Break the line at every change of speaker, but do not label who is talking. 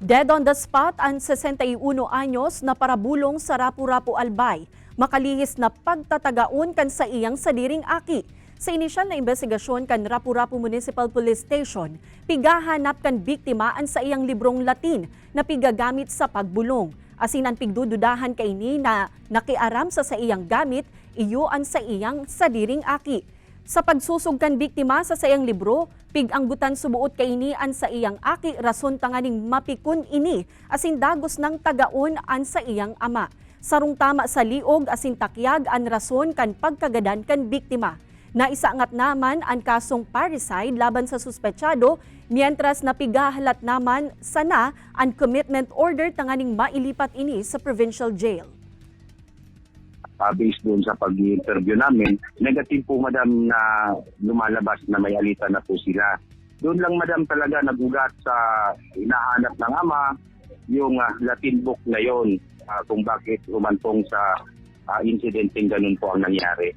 Dead on the spot ang 61 anyos na parabulong sa Rapu-Rapu Albay, makalihis na pagtatagaon kan sa iyang sadiring aki. Sa inisyal na investigasyon kan Rapu-Rapu Municipal Police Station, pigahanap kan biktima an sa iyang librong Latin na pigagamit sa pagbulong. Asin ang pigdududahan kay ni na nakiaram sa iyang gamit, iyuan sa iyang sadiring aki. Sa pagsusugkan biktima sa sayang libro, pig-anggutan subuot kay ini an sa iyang aki rason tanganing mapikun ini asin dagos ng tagaon an sa iyang ama. Sarong tama sa liog asin takyag an rason kan pagkagadan kan biktima. Naisaangat naman ang kasong parricide laban sa suspetsyado mientras napigahalat naman sana ang commitment order tanganing mailipat ini sa provincial jail.
Based doon sa pag-interview namin, negative po madam na lumalabas na may alitan na po sila. Doon lang madam talaga nagugat sa hinahanap ng ama yung Latin book na yon kung bakit umantong sa incidenteng ganun po ang nangyari.